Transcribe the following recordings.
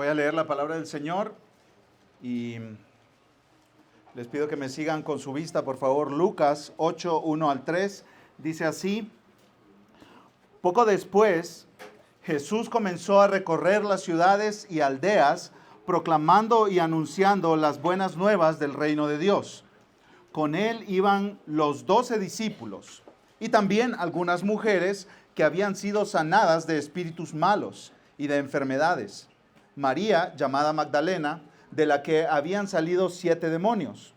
Voy a leer la palabra del Señor y les pido que me sigan con su vista, por favor. Lucas 8, 1 al 3, dice así: Poco después, Jesús comenzó a recorrer las ciudades y aldeas, proclamando y anunciando las buenas nuevas del reino de Dios. Con él iban los 12 discípulos y también algunas mujeres que habían sido sanadas de espíritus malos y de enfermedades. María, llamada Magdalena, de la que habían salido 7 demonios.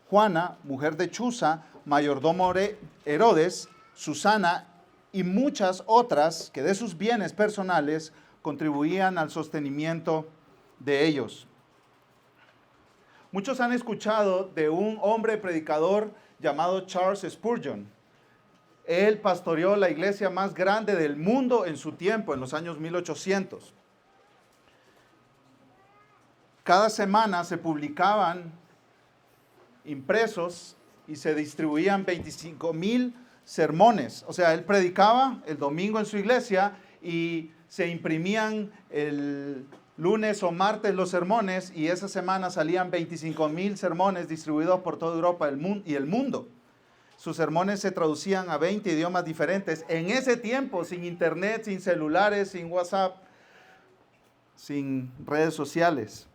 Juana, mujer de Chuza, mayordomo de Herodes, Susana y muchas otras que de sus bienes personales contribuían al sostenimiento de ellos. Muchos han escuchado de un hombre predicador llamado Charles Spurgeon. Él pastoreó la iglesia más grande del mundo en su tiempo, en los años 1800. Cada semana se publicaban impresos y se distribuían 25,000 sermones. O sea, él predicaba el domingo en su iglesia y se imprimían el lunes o martes los sermones, y esa semana salían 25,000 sermones distribuidos por toda Europa y el mundo. Sus sermones se traducían a 20 idiomas diferentes. En ese tiempo, sin internet, sin celulares, sin WhatsApp, sin redes sociales.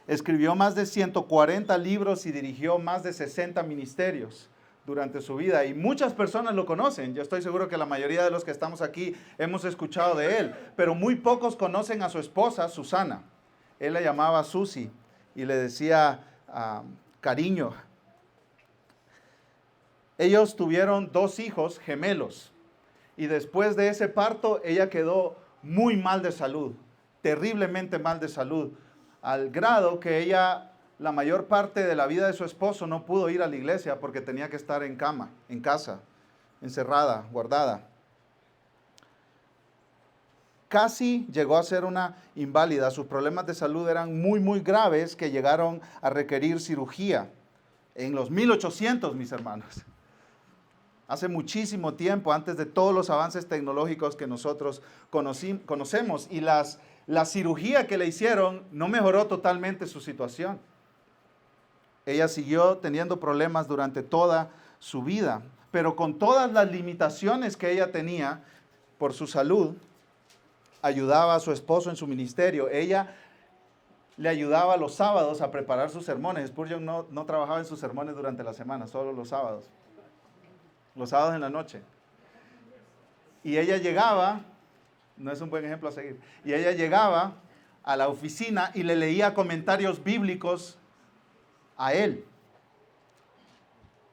Escribió más de 140 libros y dirigió más de 60 ministerios durante su vida. Y muchas personas lo conocen. Yo estoy seguro que la mayoría de los que estamos aquí hemos escuchado de él. Pero muy pocos conocen a su esposa, Susana. Él la llamaba Susi y le decía cariño. Ellos tuvieron 2 hijos gemelos. Y después de ese parto, ella quedó muy mal de salud. Terriblemente mal de salud. Al grado que ella, la mayor parte de la vida de su esposo, no pudo ir a la iglesia porque tenía que estar en cama, en casa, encerrada, guardada. Casi llegó a ser una inválida. Sus problemas de salud eran muy graves, que llegaron a requerir cirugía. En los 1800, mis hermanos. Hace muchísimo tiempo, antes de todos los avances tecnológicos que nosotros conocemos. Y la cirugía que le hicieron no mejoró totalmente su situación. Ella siguió teniendo problemas durante toda su vida, pero con todas las limitaciones que ella tenía por su salud, ayudaba a su esposo en su ministerio. Ella le ayudaba los sábados a preparar sus sermones. Spurgeon no trabajaba en sus sermones durante la semana, solo los sábados en la noche. Y ella llegaba, no es un buen ejemplo a seguir, y ella llegaba a la oficina y le leía comentarios bíblicos a él.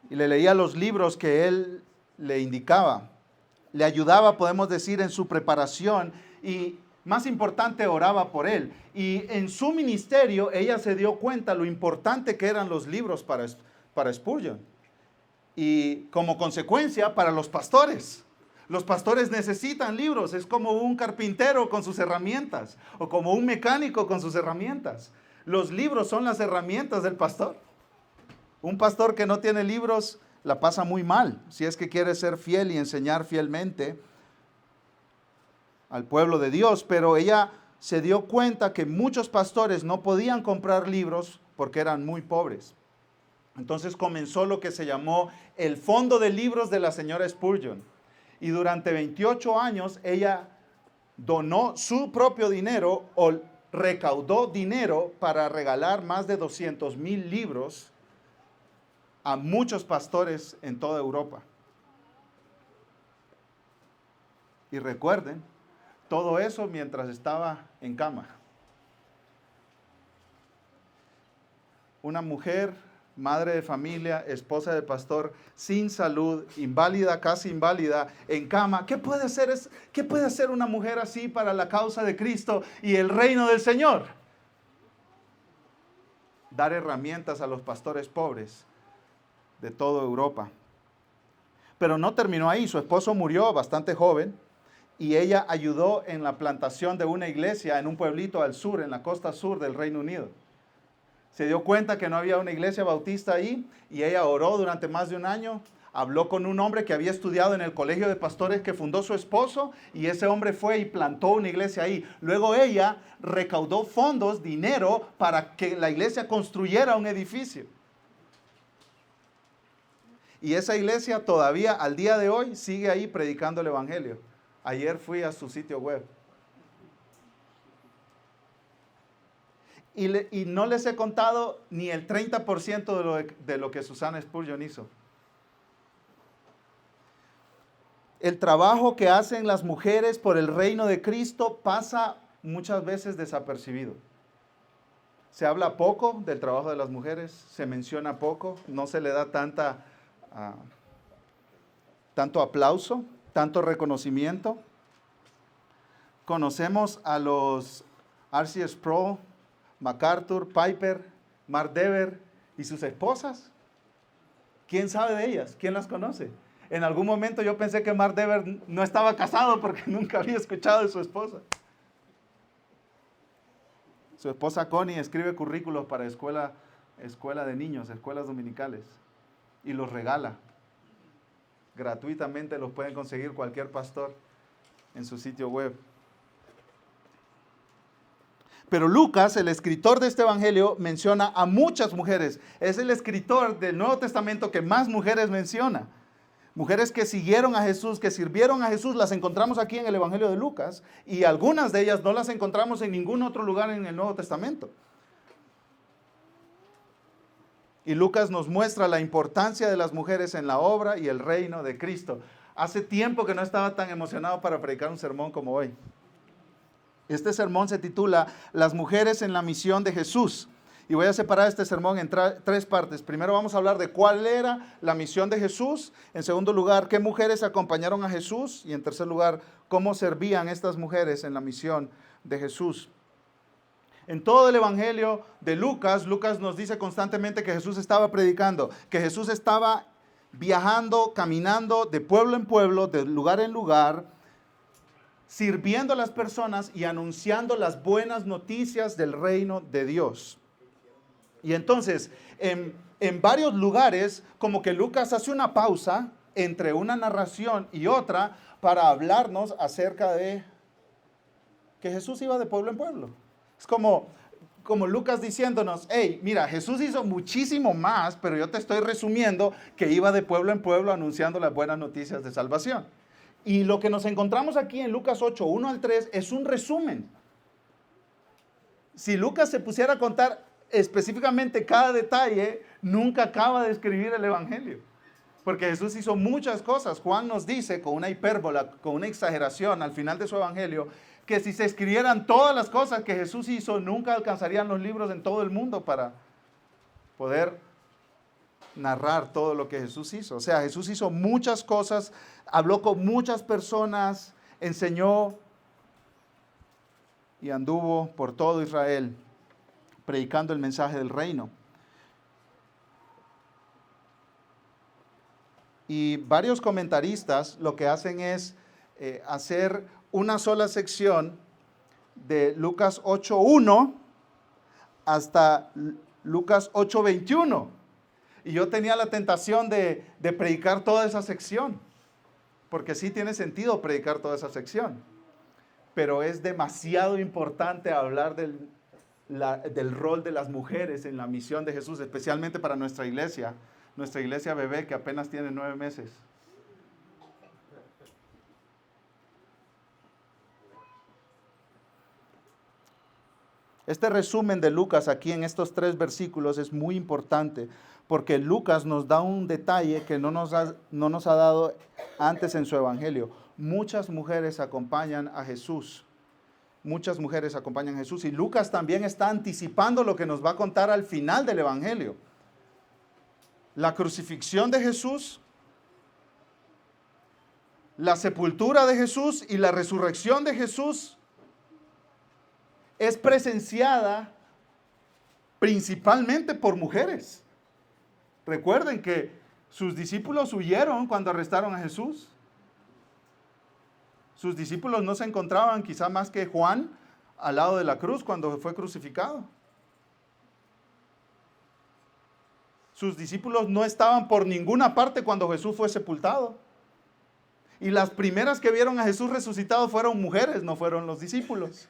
Y le leía los libros que él le indicaba. Le ayudaba, podemos decir, en su preparación y, más importante, oraba por él. Y en su ministerio ella se dio cuenta lo importante que eran los libros para Spurgeon. Y como consecuencia, para los pastores. Los pastores necesitan libros. Es como un carpintero con sus herramientas o como un mecánico con sus herramientas. Los libros son las herramientas del pastor. Un pastor que no tiene libros la pasa muy mal si es que quiere ser fiel y enseñar fielmente al pueblo de Dios. Pero ella se dio cuenta que muchos pastores no podían comprar libros porque eran muy pobres. Entonces comenzó lo que se llamó el Fondo de Libros de la señora Spurgeon. Y durante 28 años ella donó su propio dinero o recaudó dinero para regalar más de 200,000 libros a muchos pastores en toda Europa. Y recuerden, todo eso mientras estaba en cama. Una mujer, madre de familia, esposa de pastor, sin salud, inválida, casi inválida, en cama. ¿Qué puede hacer una mujer así para la causa de Cristo y el reino del Señor? Dar herramientas a los pastores pobres de toda Europa. Pero no terminó ahí. Su esposo murió bastante joven y ella ayudó en la plantación de una iglesia en un pueblito al sur, en la costa sur del Reino Unido. Se dio cuenta que no había una iglesia bautista ahí y ella oró durante más de un año habló con un hombre que había estudiado en el colegio de pastores que fundó su esposo, y ese hombre fue y plantó una iglesia ahí. Luego ella recaudó fondos, dinero, para que la iglesia construyera un edificio. Y esa iglesia todavía al día de hoy sigue ahí predicando el evangelio. Ayer fui a su sitio web. Y no les he contado ni el 30% de lo que Susana Spurgeon hizo. El trabajo que hacen las mujeres por el reino de Cristo pasa muchas veces desapercibido. Se habla poco del trabajo de las mujeres, se menciona poco, no se le da tanto aplauso, tanto reconocimiento. Conocemos a los R.C. Sproul, MacArthur, Piper, Mark Dever y sus esposas. ¿Quién sabe de ellas? ¿Quién las conoce? En algún momento yo pensé que Mark Dever no estaba casado porque nunca había escuchado de su esposa. Su esposa Connie escribe currículos para escuela de niños, escuelas dominicales, y los regala. Gratuitamente los pueden conseguir cualquier pastor en su sitio web. Pero Lucas, el escritor de este evangelio, menciona a muchas mujeres. Es el escritor del Nuevo Testamento que más mujeres menciona. Mujeres que siguieron a Jesús, que sirvieron a Jesús, las encontramos aquí en el evangelio de Lucas, y algunas de ellas no las encontramos en ningún otro lugar en el Nuevo Testamento. Y Lucas nos muestra la importancia de las mujeres en la obra y el reino de Cristo. Hace tiempo que no estaba tan emocionado para predicar un sermón como hoy. Este sermón se titula Las mujeres en la misión de Jesús. Y voy a separar este sermón en tres partes. Primero vamos a hablar de cuál era la misión de Jesús. En segundo lugar, qué mujeres acompañaron a Jesús. Y en tercer lugar, cómo servían estas mujeres en la misión de Jesús. En todo el evangelio de Lucas, Lucas nos dice constantemente que Jesús estaba predicando, que Jesús estaba viajando, caminando de pueblo en pueblo, de lugar en lugar, sirviendo a las personas y anunciando las buenas noticias del reino de Dios. Y entonces, en varios lugares, como que Lucas hace una pausa entre una narración y otra para hablarnos acerca de que Jesús iba de pueblo en pueblo. Es como Lucas diciéndonos, hey, mira, Jesús hizo muchísimo más, pero yo te estoy resumiendo que iba de pueblo en pueblo anunciando las buenas noticias de salvación. Y lo que nos encontramos aquí en Lucas 8, 1 al 3, es un resumen. Si Lucas se pusiera a contar específicamente cada detalle, nunca acaba de escribir el evangelio. Porque Jesús hizo muchas cosas. Juan nos dice, con una hipérbola, con una exageración al final de su evangelio, que si se escribieran todas las cosas que Jesús hizo, nunca alcanzarían los libros en todo el mundo para poder narrar todo lo que Jesús hizo. O sea, Jesús hizo muchas cosas, habló con muchas personas, enseñó y anduvo por todo Israel predicando el mensaje del reino. Y varios comentaristas lo que hacen es hacer una sola sección de Lucas 8:1 hasta Lucas 8:21. Y yo tenía la tentación de predicar toda esa sección, porque sí tiene sentido predicar toda esa sección, pero es demasiado importante hablar del rol de las mujeres en la misión de Jesús, especialmente para nuestra iglesia bebé que apenas tiene 9 meses. Este resumen de Lucas aquí en estos 3 versículos es muy importante porque Lucas nos da un detalle que no nos ha dado antes en su evangelio. Muchas mujeres acompañan a Jesús. Muchas mujeres acompañan a Jesús. Y Lucas también está anticipando lo que nos va a contar al final del evangelio. La crucifixión de Jesús, la sepultura de Jesús y la resurrección de Jesús es presenciada principalmente por mujeres. Recuerden que sus discípulos huyeron cuando arrestaron a Jesús. Sus discípulos no se encontraban quizá más que Juan al lado de la cruz cuando fue crucificado. Sus discípulos no estaban por ninguna parte cuando Jesús fue sepultado. Y las primeras que vieron a Jesús resucitado fueron mujeres, no fueron los discípulos.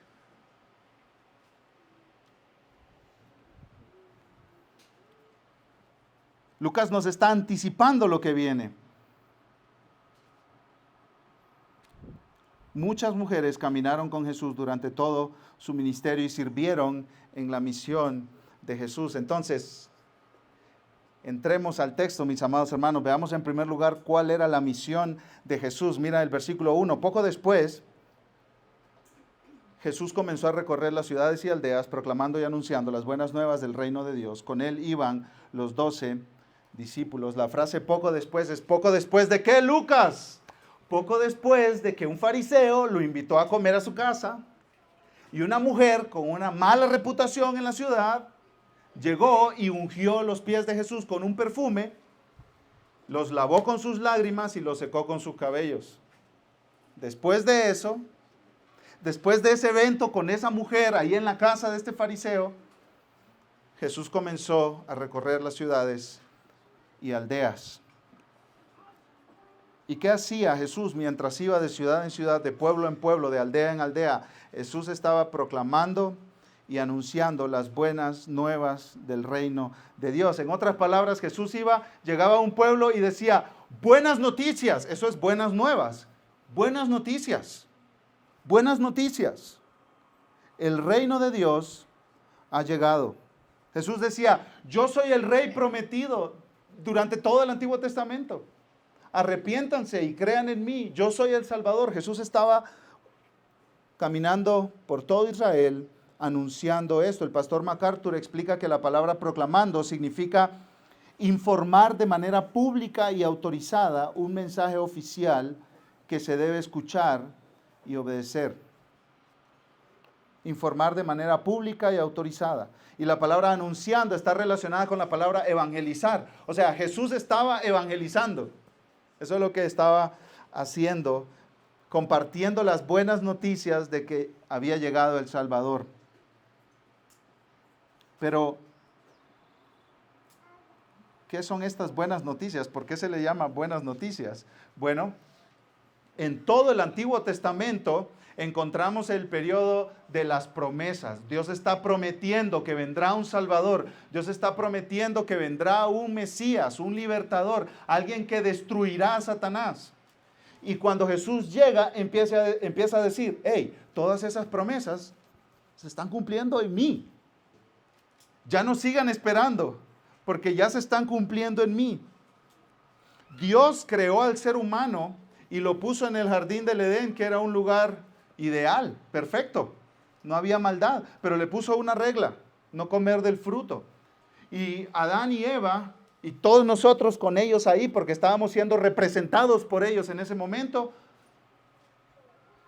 Lucas nos está anticipando lo que viene. Muchas mujeres caminaron con Jesús durante todo su ministerio y sirvieron en la misión de Jesús. Entonces, entremos al texto, mis amados hermanos. Veamos en primer lugar cuál era la misión de Jesús. Mira el versículo 1. Poco después, Jesús comenzó a recorrer las ciudades y aldeas, proclamando y anunciando las buenas nuevas del reino de Dios. Con él iban los 12 discípulos. La frase poco después es poco después de ¿qué, Lucas? Poco después de que un fariseo lo invitó a comer a su casa y una mujer con una mala reputación en la ciudad llegó y ungió los pies de Jesús con un perfume, los lavó con sus lágrimas y los secó con sus cabellos. Después de eso, después de ese evento con esa mujer ahí en la casa de este fariseo, Jesús comenzó a recorrer las ciudades y aldeas. ¿Y qué hacía Jesús mientras iba de ciudad en ciudad, de pueblo en pueblo, de aldea en aldea? Jesús estaba proclamando y anunciando las buenas nuevas del reino de Dios. En otras palabras, Jesús llegaba a un pueblo y decía, buenas noticias, eso es buenas nuevas, buenas noticias, buenas noticias. El reino de Dios ha llegado. Jesús decía, yo soy el rey prometido durante todo el Antiguo Testamento. Arrepiéntanse y crean en mí, yo soy el Salvador. Jesús estaba caminando por todo Israel anunciando esto. El pastor MacArthur explica que la palabra proclamando significa informar de manera pública y autorizada un mensaje oficial que se debe escuchar y obedecer. Informar de manera pública y autorizada. Y la palabra anunciando está relacionada con la palabra evangelizar. O sea, Jesús estaba evangelizando. Eso es lo que estaba haciendo, compartiendo las buenas noticias de que había llegado el Salvador. Pero, ¿qué son estas buenas noticias? ¿Por qué se le llama buenas noticias? Bueno, en todo el Antiguo Testamento encontramos el periodo de las promesas. Dios está prometiendo que vendrá un Salvador. Dios está prometiendo que vendrá un Mesías, un libertador, alguien que destruirá a Satanás. Y cuando Jesús llega, empieza a decir, hey, todas esas promesas se están cumpliendo en mí. Ya no sigan esperando, porque ya se están cumpliendo en mí. Dios creó al ser humano y lo puso en el jardín del Edén, que era un lugar ideal, perfecto. No había maldad, pero le puso una regla, no comer del fruto. Y Adán y Eva, y todos nosotros con ellos ahí, porque estábamos siendo representados por ellos en ese momento,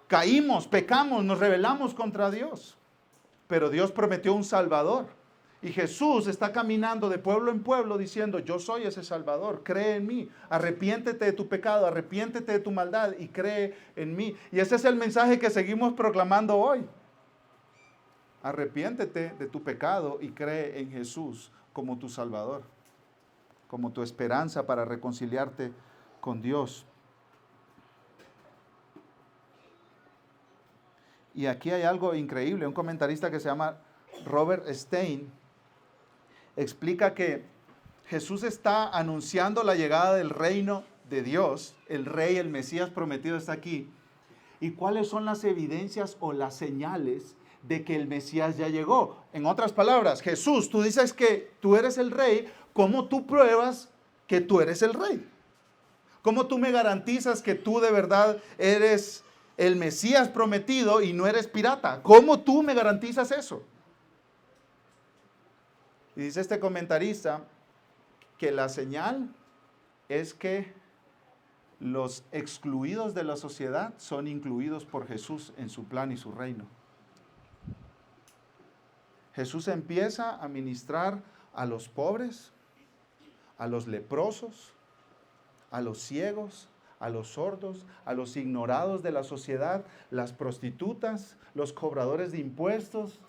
caímos, pecamos, nos rebelamos contra Dios. Pero Dios prometió un Salvador. Y Jesús está caminando de pueblo en pueblo diciendo, yo soy ese Salvador, cree en mí, arrepiéntete de tu pecado, arrepiéntete de tu maldad y cree en mí. Y ese es el mensaje que seguimos proclamando hoy. Arrepiéntete de tu pecado y cree en Jesús como tu Salvador, como tu esperanza para reconciliarte con Dios. Y aquí hay algo increíble, un comentarista que se llama Robert Stein explica que Jesús está anunciando la llegada del reino de Dios, el rey, el Mesías prometido está aquí. ¿Y cuáles son las evidencias o las señales de que el Mesías ya llegó? En otras palabras, Jesús, tú dices que tú eres el rey, ¿cómo tú pruebas que tú eres el rey? ¿Cómo tú me garantizas que tú de verdad eres el Mesías prometido y no eres pirata? ¿Cómo tú me garantizas eso? Y dice este comentarista que la señal es que los excluidos de la sociedad son incluidos por Jesús en su plan y su reino. Jesús empieza a ministrar a los pobres, a los leprosos, a los ciegos, a los sordos, a los ignorados de la sociedad, las prostitutas, los cobradores de impuestos,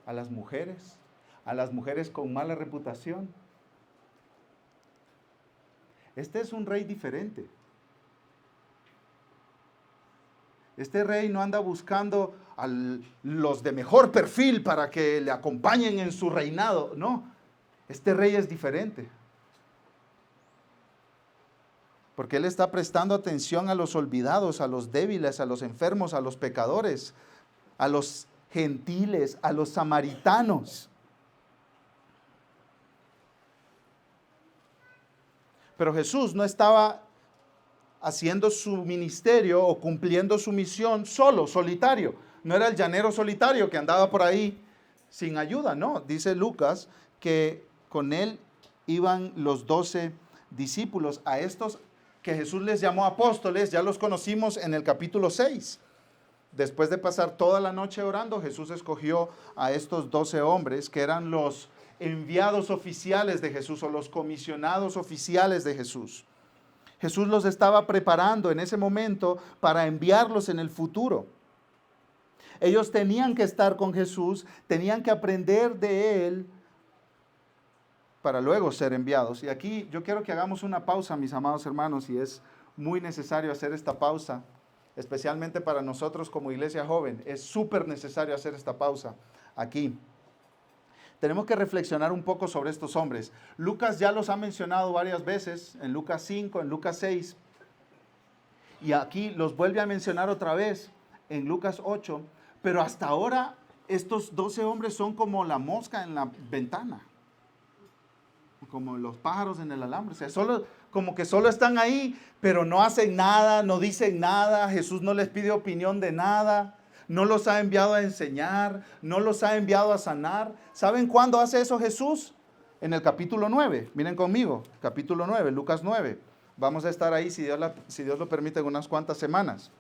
a las mujeres, a las mujeres con mala reputación. Este es un rey diferente. Este rey no anda buscando a los de mejor perfil para que le acompañen en su reinado. No, este rey es diferente. Porque Él está prestando atención a los olvidados, a los débiles, a los enfermos, a los pecadores, a los gentiles, a los samaritanos. Pero Jesús no estaba haciendo su ministerio o cumpliendo su misión solo, solitario. No era el llanero solitario que andaba por ahí sin ayuda, no. Dice Lucas que con Él iban los 12 discípulos. A estos que Jesús les llamó apóstoles, ya los conocimos en el capítulo 6. Después de pasar toda la noche orando, Jesús escogió a estos 12 hombres que eran los enviados oficiales de Jesús o los comisionados oficiales de Jesús. Jesús los estaba preparando en ese momento para enviarlos en el futuro. Ellos tenían que estar con Jesús, tenían que aprender de Él para luego ser enviados. Y aquí yo quiero que hagamos una pausa, mis amados hermanos, y es muy necesario hacer esta pausa, especialmente para nosotros como iglesia joven. Es súper necesario hacer esta pausa aquí. Tenemos que reflexionar un poco sobre estos hombres. Lucas ya los ha mencionado varias veces, en Lucas 5, en Lucas 6, y aquí los vuelve a mencionar otra vez, en Lucas 8, pero hasta ahora estos 12 hombres son como la mosca en la ventana, como los pájaros en el alambre, o sea, como que solo están ahí, pero no hacen nada, no dicen nada, Jesús no les pide opinión de nada. No los ha enviado a enseñar, no los ha enviado a sanar. ¿Saben cuándo hace eso Jesús? En el capítulo 9. Miren conmigo, capítulo 9, Lucas 9. Vamos a estar ahí, si Dios lo permite, en unas cuantas semanas.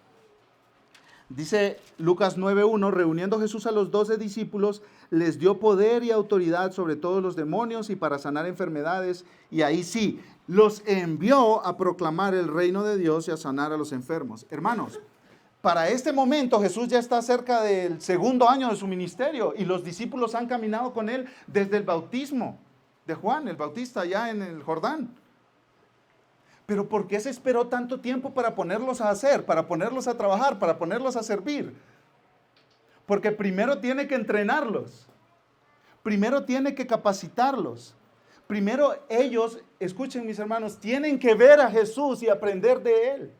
Dice Lucas 9:1, reuniendo Jesús a los 12 discípulos, les dio poder y autoridad sobre todos los demonios y para sanar enfermedades. Y ahí sí, los envió a proclamar el reino de Dios y a sanar a los enfermos. Hermanos, para este momento Jesús ya está cerca del segundo año de su ministerio y los discípulos han caminado con Él desde el bautismo de Juan, el Bautista, allá en el Jordán. Pero ¿por qué se esperó tanto tiempo para ponerlos a hacer, para ponerlos a trabajar, para ponerlos a servir? Porque primero tiene que entrenarlos, primero tiene que capacitarlos, primero ellos, escuchen mis hermanos, tienen que ver a Jesús y aprender de Él.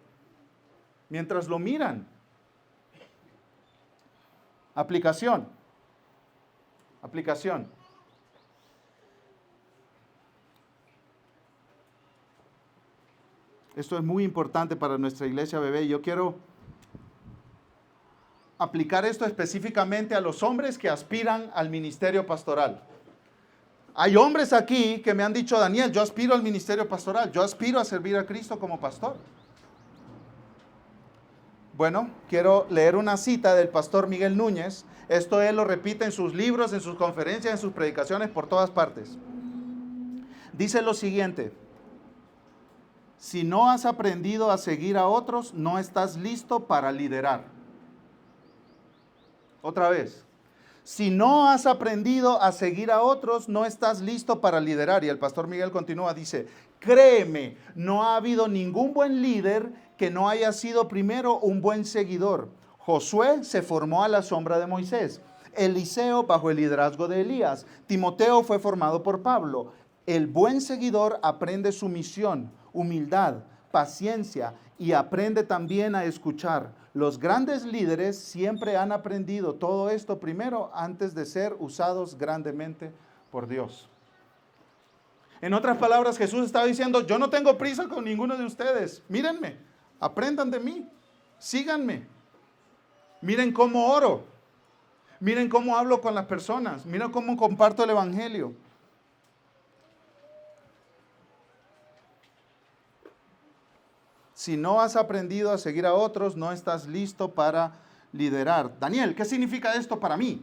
Mientras lo miran. Aplicación. Esto es muy importante para nuestra iglesia bebé. Yo quiero aplicar esto específicamente a los hombres que aspiran al ministerio pastoral. Hay hombres aquí que me han dicho, Daniel, yo aspiro al ministerio pastoral, yo aspiro a servir a Cristo como pastor. Bueno, quiero leer una cita del pastor Miguel Núñez. Esto él lo repite en sus libros, en sus conferencias, en sus predicaciones, por todas partes. Dice lo siguiente: si no has aprendido a seguir a otros, no estás listo para liderar. Otra vez. Si no has aprendido a seguir a otros, no estás listo para liderar. Y el pastor Miguel continúa, dice, créeme, no ha habido ningún buen líder que no haya sido primero un buen seguidor. Josué se formó a la sombra de Moisés. Eliseo bajo el liderazgo de Elías. Timoteo fue formado por Pablo. El buen seguidor aprende sumisión, humildad, paciencia y aprende también a escuchar. Los grandes líderes siempre han aprendido todo esto primero antes de ser usados grandemente por Dios. En otras palabras, Jesús estaba diciendo, yo no tengo prisa con ninguno de ustedes. Mírenme, aprendan de mí, síganme. Miren cómo oro, miren cómo hablo con las personas, miren cómo comparto el evangelio. Si no has aprendido a seguir a otros, no estás listo para liderar. Daniel, ¿qué significa esto para mí?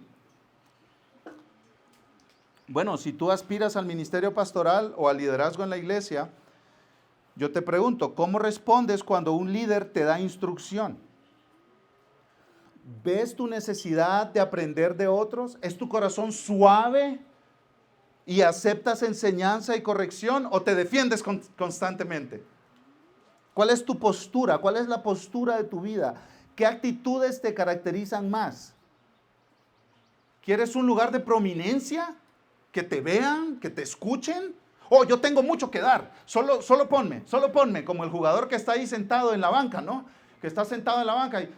Bueno, si tú aspiras al ministerio pastoral o al liderazgo en la iglesia, yo te pregunto, ¿cómo respondes cuando un líder te da instrucción? ¿Ves tu necesidad de aprender de otros? ¿Es tu corazón suave y aceptas enseñanza y corrección o te defiendes constantemente? ¿Cuál es tu postura? ¿Cuál es la postura de tu vida? ¿Qué actitudes te caracterizan más? ¿Quieres un lugar de prominencia? ¿Que te vean? ¿Que te escuchen? Oh, yo tengo mucho que dar. Solo ponme, como el jugador que está ahí sentado en la banca, ¿no? Que está sentado en la banca y,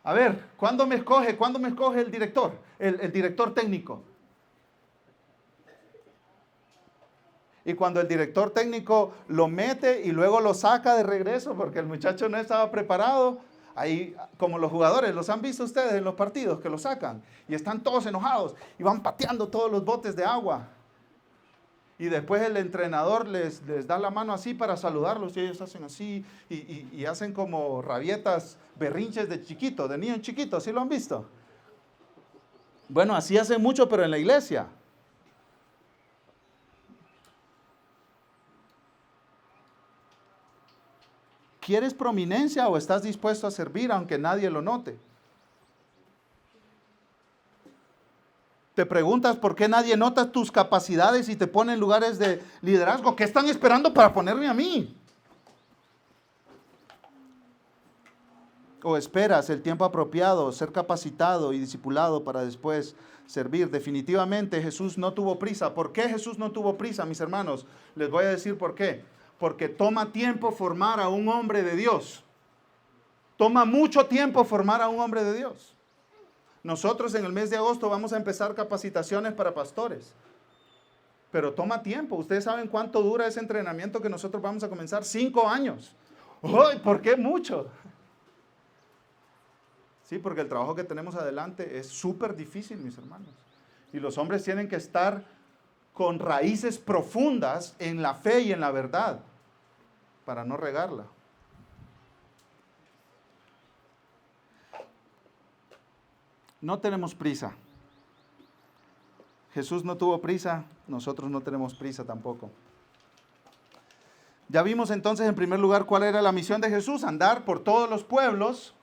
a ver, ¿cuándo me escoge? ¿Cuándo me escoge el director? El director técnico. Y cuando el director técnico lo mete y luego lo saca de regreso porque el muchacho no estaba preparado, ahí como los jugadores, los han visto ustedes en los partidos que lo sacan y están todos enojados y van pateando todos los botes de agua. Y después el entrenador les da la mano así para saludarlos y ellos hacen así y hacen como rabietas, berrinches de chiquito, de niño chiquito, ¿sí lo han visto? Bueno, así hacen mucho, pero en la iglesia. ¿Quieres prominencia o estás dispuesto a servir aunque nadie lo note? Te preguntas por qué nadie nota tus capacidades y te pone en lugares de liderazgo. ¿Qué están esperando para ponerme a mí? ¿O esperas el tiempo apropiado, ser capacitado y discipulado para después servir? Definitivamente Jesús no tuvo prisa. ¿Por qué Jesús no tuvo prisa, mis hermanos? Les voy a decir por qué. Porque toma tiempo formar a un hombre de Dios. Toma mucho tiempo formar a un hombre de Dios. Nosotros en el mes de agosto vamos a empezar capacitaciones para pastores. Pero toma tiempo. Ustedes saben cuánto dura ese entrenamiento que nosotros vamos a comenzar. 5 años. ¡Ay! ¿Por qué mucho? Sí, porque el trabajo que tenemos adelante es súper difícil, mis hermanos. Y los hombres tienen que estar con raíces profundas en la fe y en la verdad para no regarla. No tenemos prisa. Jesús no tuvo prisa, nosotros no tenemos prisa tampoco. Ya vimos entonces en primer lugar cuál era la misión de Jesús: andar por todos los pueblos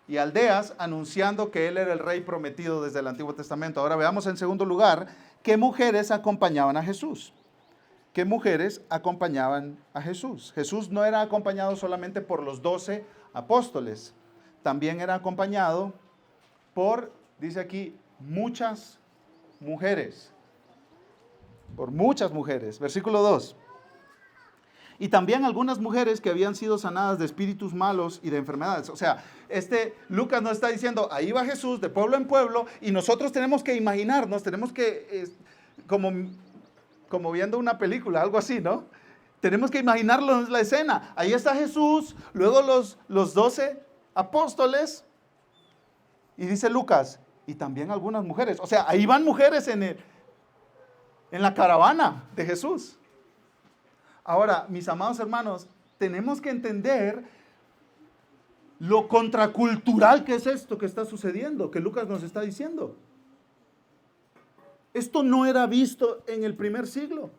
y aldeas anunciando que Él era el Rey prometido desde el Antiguo Testamento. Ahora veamos en segundo lugar qué mujeres acompañaban a Jesús. ¿Qué mujeres acompañaban a Jesús? Jesús no era acompañado solamente por los 12 apóstoles, también era acompañado por, dice aquí, muchas mujeres. Por muchas mujeres. Versículo 2. Y también algunas mujeres que habían sido sanadas de espíritus malos y de enfermedades. O sea, Lucas nos está diciendo, ahí va Jesús de pueblo en pueblo y nosotros tenemos que imaginarnos, tenemos que, como viendo una película, algo así, ¿no? Tenemos que imaginarnos la escena. Ahí está Jesús, luego los 12 apóstoles y dice Lucas, y también algunas mujeres. O sea, ahí van mujeres en la caravana de Jesús. Ahora, mis amados hermanos, tenemos que entender lo contracultural que es esto que está sucediendo, que Lucas nos está diciendo. Esto no era visto en el primer siglo.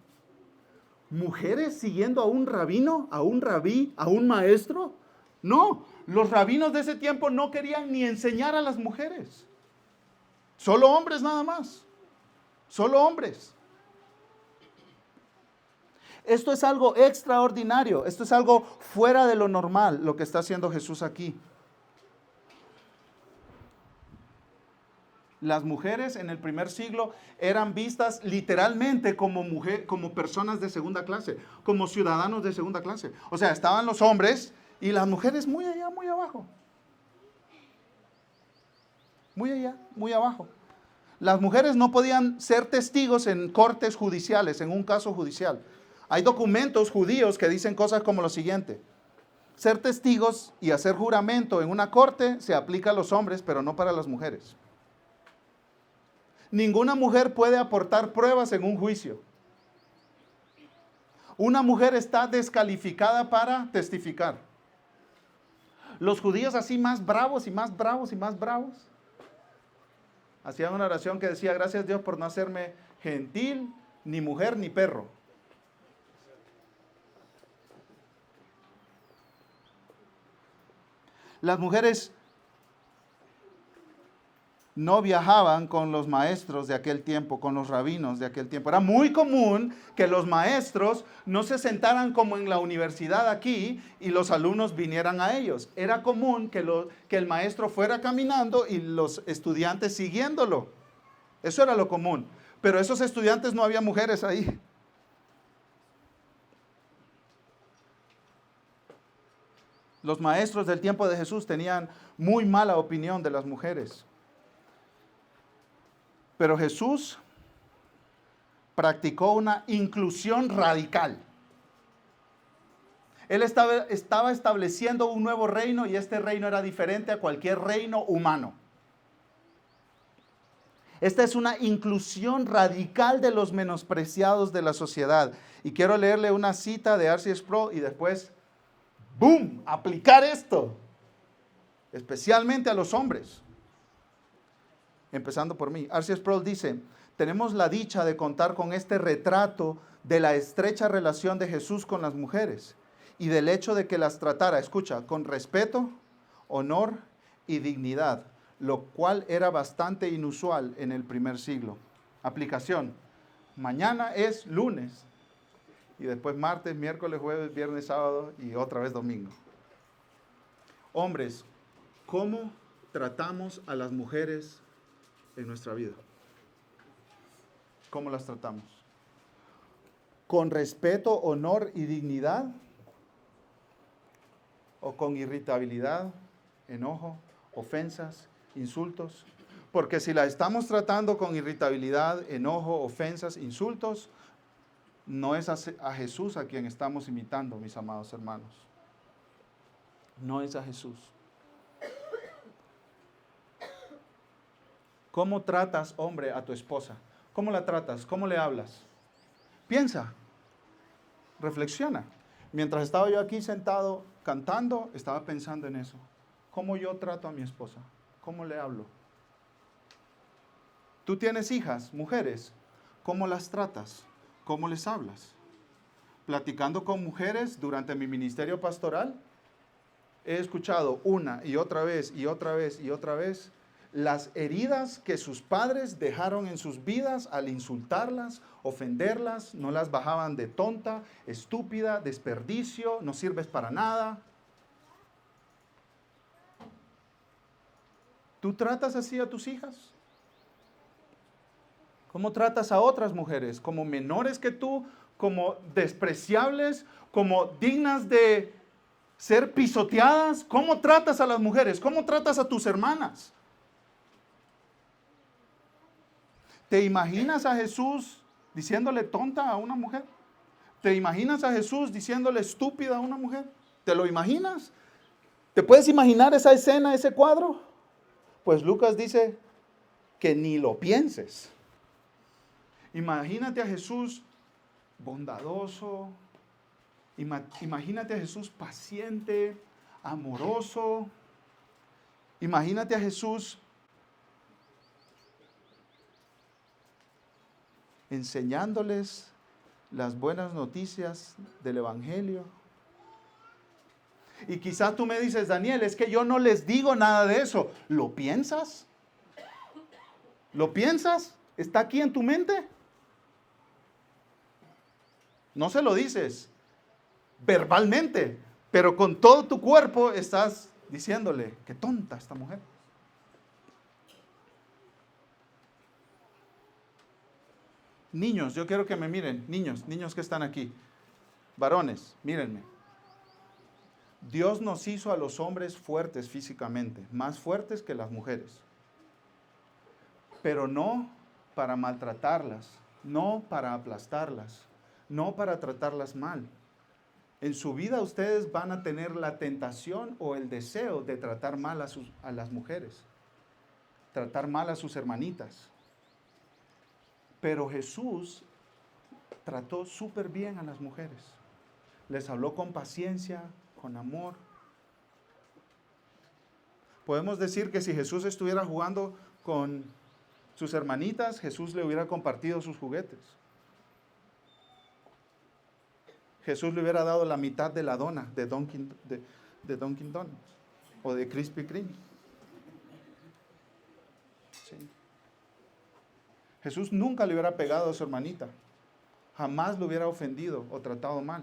¿Mujeres siguiendo a un rabino, a un rabí, a un maestro? No, los rabinos de ese tiempo no querían ni enseñar a las mujeres. Solo hombres nada más. Solo hombres. Esto es algo extraordinario, esto es algo fuera de lo normal, lo que está haciendo Jesús aquí. Las mujeres en el primer siglo eran vistas literalmente como personas de segunda clase, como ciudadanos de segunda clase. O sea, estaban los hombres y las mujeres muy allá, muy abajo. Muy allá, muy abajo. Las mujeres no podían ser testigos en cortes judiciales, en un caso judicial. Hay documentos judíos que dicen cosas como lo siguiente: ser testigos y hacer juramento en una corte se aplica a los hombres, pero no para las mujeres. Ninguna mujer puede aportar pruebas en un juicio. Una mujer está descalificada para testificar. Los judíos así más bravos y más bravos y más bravos hacían una oración que decía: gracias Dios por no hacerme gentil, ni mujer, ni perro. Las mujeres no viajaban con los maestros de aquel tiempo, con los rabinos de aquel tiempo. Era muy común que los maestros no se sentaran como en la universidad aquí y los alumnos vinieran a ellos. Era común que el maestro fuera caminando y los estudiantes siguiéndolo. Eso era lo común. Pero esos estudiantes no había mujeres ahí. Los maestros del tiempo de Jesús tenían muy mala opinión de las mujeres. Pero Jesús practicó una inclusión radical. Él estaba estableciendo un nuevo reino y este reino era diferente a cualquier reino humano. Esta es una inclusión radical de los menospreciados de la sociedad. Y quiero leerle una cita de R.C. Sproul y después, ¡boom!, aplicar esto, especialmente a los hombres. Empezando por mí. R.C. Sproul dice, tenemos la dicha de contar con este retrato de la estrecha relación de Jesús con las mujeres y del hecho de que las tratara, escucha, con respeto, honor y dignidad, lo cual era bastante inusual en el primer siglo. Aplicación. Mañana es lunes y después martes, miércoles, jueves, viernes, sábado y otra vez domingo. Hombres, ¿cómo tratamos a las mujeres en nuestra vida? ¿Cómo las tratamos? ¿Con respeto, honor y dignidad? ¿O con irritabilidad, enojo, ofensas, insultos? Porque si la estamos tratando con irritabilidad, enojo, ofensas, insultos, no es a Jesús a quien estamos imitando, mis amados hermanos. No es a Jesús. ¿Cómo tratas, hombre, a tu esposa? ¿Cómo la tratas? ¿Cómo le hablas? Piensa, reflexiona. Mientras estaba yo aquí sentado cantando, estaba pensando en eso. ¿Cómo yo trato a mi esposa? ¿Cómo le hablo? Tú tienes hijas, mujeres. ¿Cómo las tratas? ¿Cómo les hablas? Platicando con mujeres durante mi ministerio pastoral, he escuchado una y otra vez y otra vez y otra vez las heridas que sus padres dejaron en sus vidas al insultarlas, ofenderlas, no las bajaban de tonta, estúpida, desperdicio, no sirves para nada. ¿Tú tratas así a tus hijas? ¿Cómo tratas a otras mujeres? ¿Como menores que tú? ¿Como despreciables? ¿Como dignas de ser pisoteadas? ¿Cómo tratas a las mujeres? ¿Cómo tratas a tus hermanas? ¿Te imaginas a Jesús diciéndole tonta a una mujer? ¿Te imaginas a Jesús diciéndole estúpida a una mujer? ¿Te lo imaginas? ¿Te puedes imaginar esa escena, ese cuadro? Pues Lucas dice que ni lo pienses. Imagínate a Jesús bondadoso. Imagínate a Jesús paciente, amoroso. Imagínate a Jesús enseñándoles las buenas noticias del Evangelio. Y quizás tú me dices, Daniel, es que yo no les digo nada de eso. ¿Lo piensas? ¿Lo piensas? ¿Está aquí en tu mente? No se lo dices verbalmente, pero con todo tu cuerpo estás diciéndole, qué tonta esta mujer. Niños, yo quiero que me miren, niños que están aquí, varones, mírenme. Dios nos hizo a los hombres fuertes físicamente, más fuertes que las mujeres, pero no para maltratarlas, no para aplastarlas, no para tratarlas mal. En su vida ustedes van a tener la tentación o el deseo de tratar mal a las mujeres, tratar mal a sus hermanitas. Pero Jesús trató súper bien a las mujeres. Les habló con paciencia, con amor. Podemos decir que si Jesús estuviera jugando con sus hermanitas, Jesús le hubiera compartido sus juguetes. Jesús le hubiera dado la mitad de la dona de Dunkin' Donuts o de Krispy Kreme. ¿Sí? Sí. Jesús nunca le hubiera pegado a su hermanita. Jamás lo hubiera ofendido o tratado mal.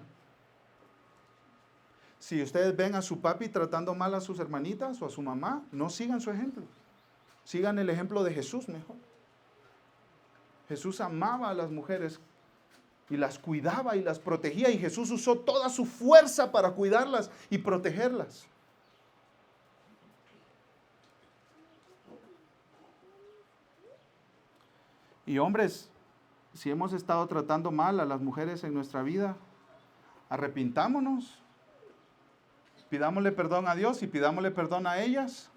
Si ustedes ven a su papi tratando mal a sus hermanitas o a su mamá, no sigan su ejemplo. Sigan el ejemplo de Jesús mejor. Jesús amaba a las mujeres y las cuidaba y las protegía, y Jesús usó toda su fuerza para cuidarlas y protegerlas. Y hombres, si hemos estado tratando mal a las mujeres en nuestra vida, arrepintámonos, pidámosle perdón a Dios y pidámosle perdón a ellas,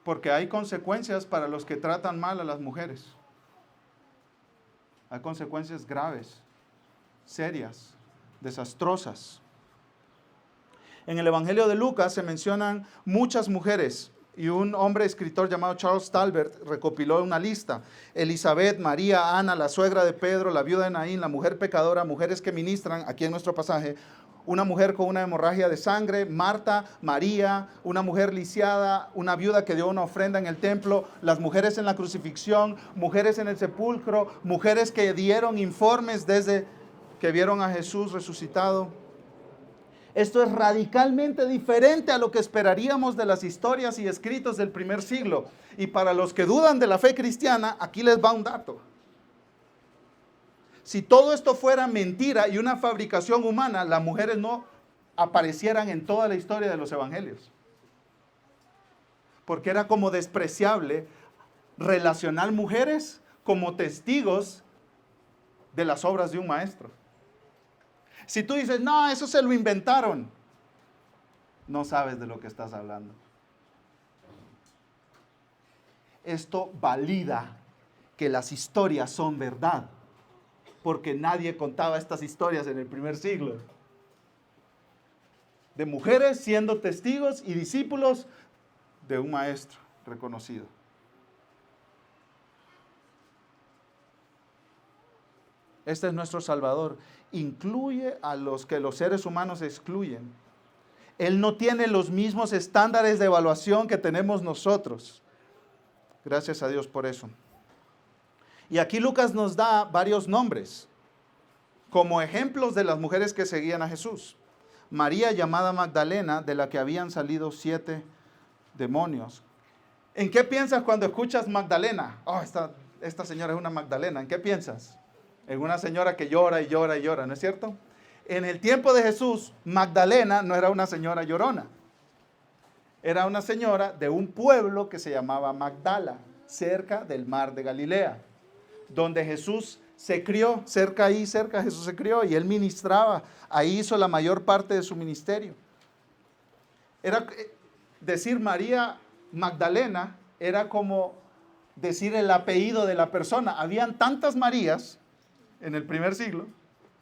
porque hay consecuencias para los que tratan mal a las mujeres. Hay consecuencias graves, serias, desastrosas. En el Evangelio de Lucas se mencionan muchas mujeres, y un hombre escritor llamado Charles Talbert recopiló una lista: Elizabeth, María, Ana, la suegra de Pedro, la viuda de Naín, la mujer pecadora, mujeres que ministran, aquí en nuestro pasaje, una mujer con una hemorragia de sangre, Marta, María, una mujer lisiada, una viuda que dio una ofrenda en el templo, las mujeres en la crucifixión, mujeres en el sepulcro, mujeres que dieron informes desde que vieron a Jesús resucitado. Esto es radicalmente diferente a lo que esperaríamos de las historias y escritos del primer siglo. Y para los que dudan de la fe cristiana, aquí les va un dato. Si todo esto fuera mentira y una fabricación humana, las mujeres no aparecieran en toda la historia de los evangelios. Porque era como despreciable relacionar mujeres como testigos de las obras de un maestro. Si tú dices, no, eso se lo inventaron, no sabes de lo que estás hablando. Esto valida que las historias son verdad, porque nadie contaba estas historias en el primer siglo. De mujeres siendo testigos y discípulos de un maestro reconocido. Este es nuestro Salvador. Incluye a los que los seres humanos excluyen. Él no tiene los mismos estándares de evaluación que tenemos nosotros. Gracias a Dios por eso. Y aquí Lucas nos da varios nombres como ejemplos de las mujeres que seguían a Jesús. María, llamada Magdalena, de la que habían salido 7 demonios. ¿En qué piensas cuando escuchas Magdalena? Oh, esta señora es una Magdalena. ¿En qué piensas? En una señora que llora y llora y llora, ¿no es cierto? En el tiempo de Jesús, Magdalena no era una señora llorona. Era una señora de un pueblo que se llamaba Magdala, cerca del mar de Galilea, donde Jesús se crió, cerca Jesús se crió y él ministraba. Ahí hizo la mayor parte de su ministerio. Era decir María Magdalena era como decir el apellido de la persona. Habían tantas Marías en el primer siglo,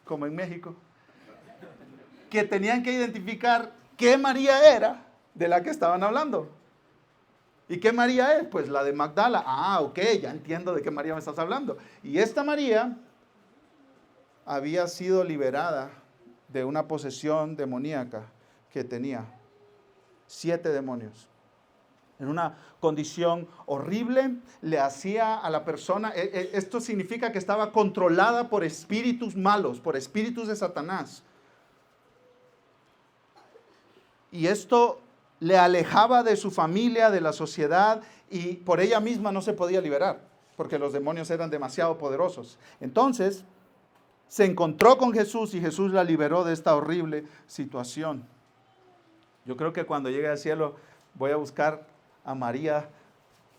como en México, que tenían que identificar qué María era de la que estaban hablando. ¿Y qué María es? Pues la de Magdala. Ah, ok, ya entiendo de qué María me estás hablando. Y esta María había sido liberada de una posesión demoníaca que tenía 7 demonios. En una condición horrible, le hacía a la persona, esto significa que estaba controlada por espíritus malos, por espíritus de Satanás. Y esto le alejaba de su familia, de la sociedad, y por ella misma no se podía liberar, porque los demonios eran demasiado poderosos. Entonces, se encontró con Jesús y Jesús la liberó de esta horrible situación. Yo creo que cuando llegue al cielo voy a buscar a María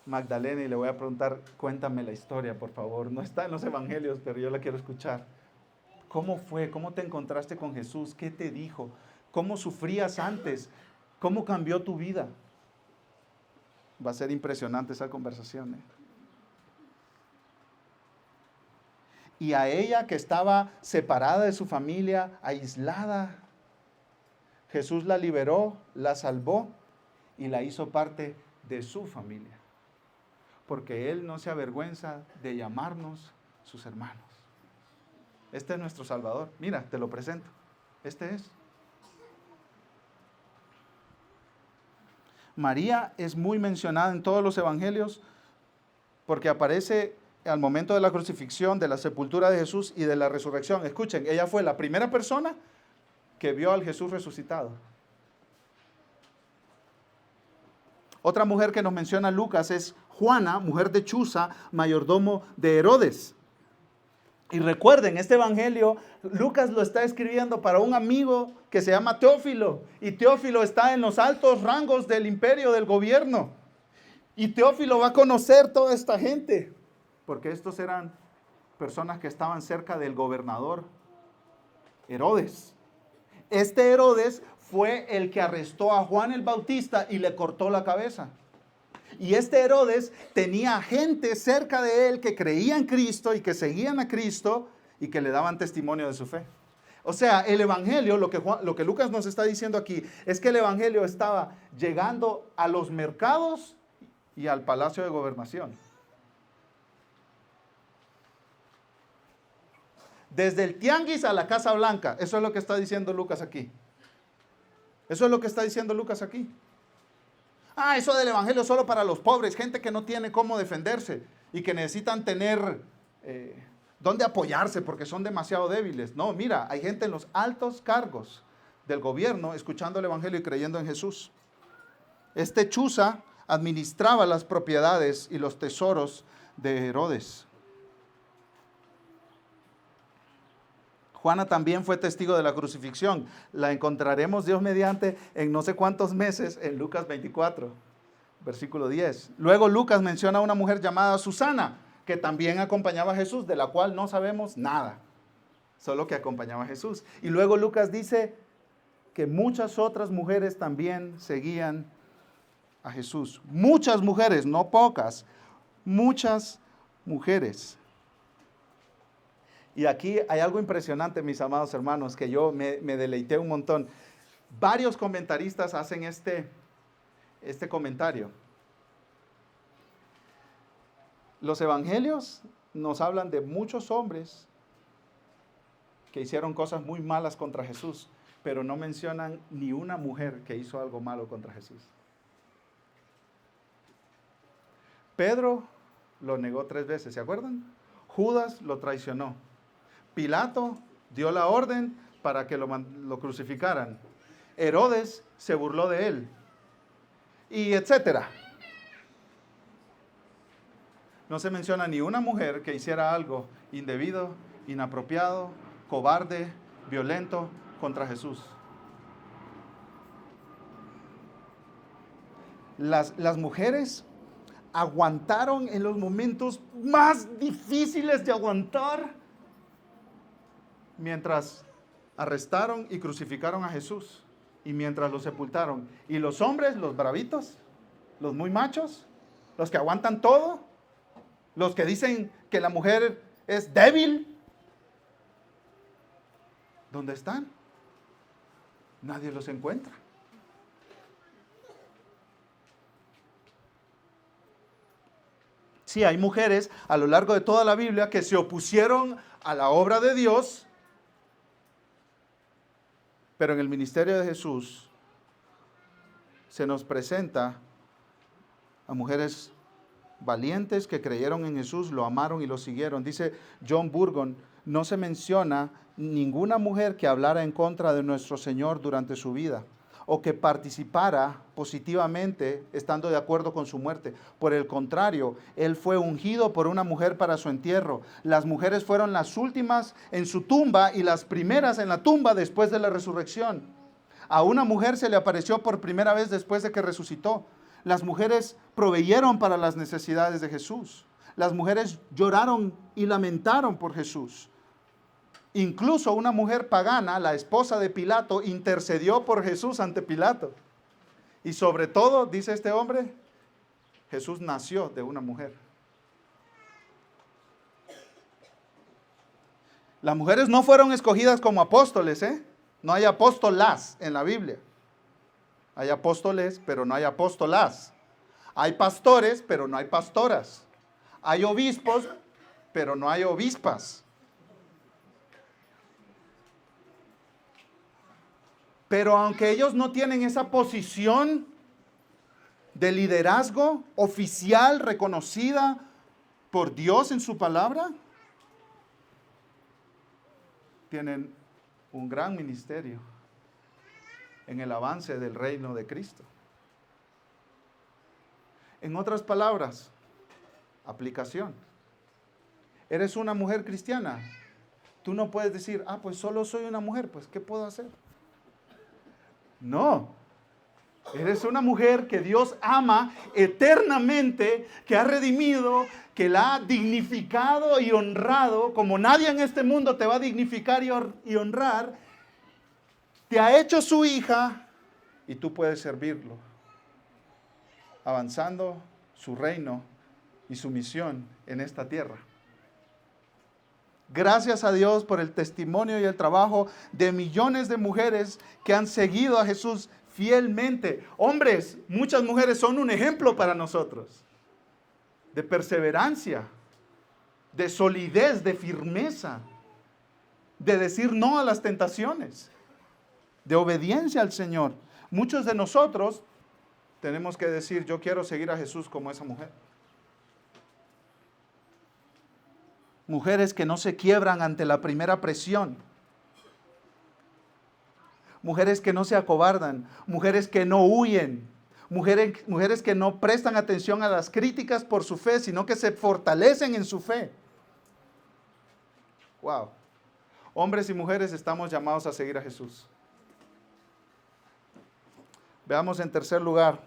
Magdalena y le voy a preguntar, cuéntame la historia, por favor. No está en los evangelios, pero yo la quiero escuchar. ¿Cómo fue? ¿Cómo te encontraste con Jesús? ¿Qué te dijo? ¿Cómo sufrías antes? ¿Cómo cambió tu vida? Va a ser impresionante esa conversación, Y a ella, que estaba separada de su familia, aislada, Jesús la liberó, la salvó y la hizo parte de su familia. Porque Él no se avergüenza de llamarnos sus hermanos. Este es nuestro Salvador. Mira, te lo presento. Este es. María es muy mencionada en todos los evangelios porque aparece al momento de la crucifixión, de la sepultura de Jesús y de la resurrección. Escuchen, ella fue la primera persona que vio al Jesús resucitado. Otra mujer que nos menciona Lucas es Juana, mujer de Chuza, mayordomo de Herodes. Y recuerden, este evangelio, Lucas lo está escribiendo para un amigo que se llama Teófilo. Y Teófilo está en los altos rangos del imperio, del gobierno. Y Teófilo va a conocer toda esta gente, porque estos eran personas que estaban cerca del gobernador Herodes. Este Herodes fue el que arrestó a Juan el Bautista y le cortó la cabeza. Y este Herodes tenía gente cerca de él que creía en Cristo y que seguían a Cristo y que le daban testimonio de su fe. O sea, el evangelio, lo que Lucas nos está diciendo aquí, es que el evangelio estaba llegando a los mercados y al palacio de gobernación. Desde el tianguis a la Casa Blanca. Eso es lo que está diciendo Lucas aquí. Eso es lo que está diciendo Lucas aquí. Eso del evangelio es solo para los pobres, gente que no tiene cómo defenderse y que necesitan tener dónde apoyarse porque son demasiado débiles. No, mira, hay gente en los altos cargos del gobierno escuchando el evangelio y creyendo en Jesús. Este Chuza administraba las propiedades y los tesoros de Herodes. Juana también fue testigo de la crucifixión. La encontraremos, Dios mediante, en no sé cuántos meses en Lucas 24, versículo 10. Luego Lucas menciona a una mujer llamada Susana, que también acompañaba a Jesús, de la cual no sabemos nada, solo que acompañaba a Jesús. Y luego Lucas dice que muchas otras mujeres también seguían a Jesús. Muchas mujeres, no pocas, muchas mujeres. Y aquí hay algo impresionante, mis amados hermanos, que yo me deleité un montón. Varios comentaristas hacen este comentario. Los evangelios nos hablan de muchos hombres que hicieron cosas muy malas contra Jesús, pero no mencionan ni una mujer que hizo algo malo contra Jesús. Pedro lo negó 3 veces, ¿se acuerdan? Judas lo traicionó. Pilato dio la orden para que lo crucificaran. Herodes se burló de él. Y etcétera. No se menciona ni una mujer que hiciera algo indebido, inapropiado, cobarde, violento contra Jesús. Las mujeres aguantaron en los momentos más difíciles de aguantar mientras arrestaron y crucificaron a Jesús y mientras lo sepultaron. Y los hombres, los bravitos, los muy machos, los que aguantan todo, los que dicen que la mujer es débil, ¿dónde están? Nadie los encuentra. Sí, hay mujeres a lo largo de toda la Biblia que se opusieron a la obra de Dios, pero en el ministerio de Jesús se nos presenta a mujeres valientes que creyeron en Jesús, lo amaron y lo siguieron. Dice John Burgon, no se menciona ninguna mujer que hablara en contra de nuestro Señor durante su vida o que participara positivamente estando de acuerdo con su muerte. Por el contrario, Él fue ungido por una mujer para su entierro. Las mujeres fueron las últimas en su tumba y las primeras en la tumba después de la resurrección. A una mujer se le apareció por primera vez después de que resucitó. Las mujeres proveyeron para las necesidades de Jesús. Las mujeres lloraron y lamentaron por Jesús. Incluso una mujer pagana, la esposa de Pilato, intercedió por Jesús ante Pilato. Y sobre todo, dice este hombre, Jesús nació de una mujer. Las mujeres no fueron escogidas como apóstoles, ¿eh? No hay apóstolas en la Biblia. Hay apóstoles, pero no hay apóstolas. Hay pastores, pero no hay pastoras. Hay obispos, pero no hay obispas. Pero aunque ellos no tienen esa posición de liderazgo oficial reconocida por Dios en su palabra, tienen un gran ministerio en el avance del reino de Cristo. En otras palabras, aplicación. ¿Eres una mujer cristiana? Tú no puedes decir, pues solo soy una mujer, pues ¿qué puedo hacer? No. Eres una mujer que Dios ama eternamente, que ha redimido, que la ha dignificado y honrado, como nadie en este mundo te va a dignificar y honrar. Te ha hecho su hija y tú puedes servirlo, avanzando su reino y su misión en esta tierra. Gracias a Dios por el testimonio y el trabajo de millones de mujeres que han seguido a Jesús fielmente. Hombres, muchas mujeres son un ejemplo para nosotros de perseverancia, de solidez, de firmeza, de decir no a las tentaciones, de obediencia al Señor. Muchos de nosotros tenemos que decir, yo quiero seguir a Jesús como esa mujer. Mujeres que no se quiebran ante la primera presión. Mujeres que no se acobardan. Mujeres que no huyen. Mujeres que no prestan atención a las críticas por su fe, sino que se fortalecen en su fe. Wow. Hombres y mujeres estamos llamados a seguir a Jesús. Veamos en tercer lugar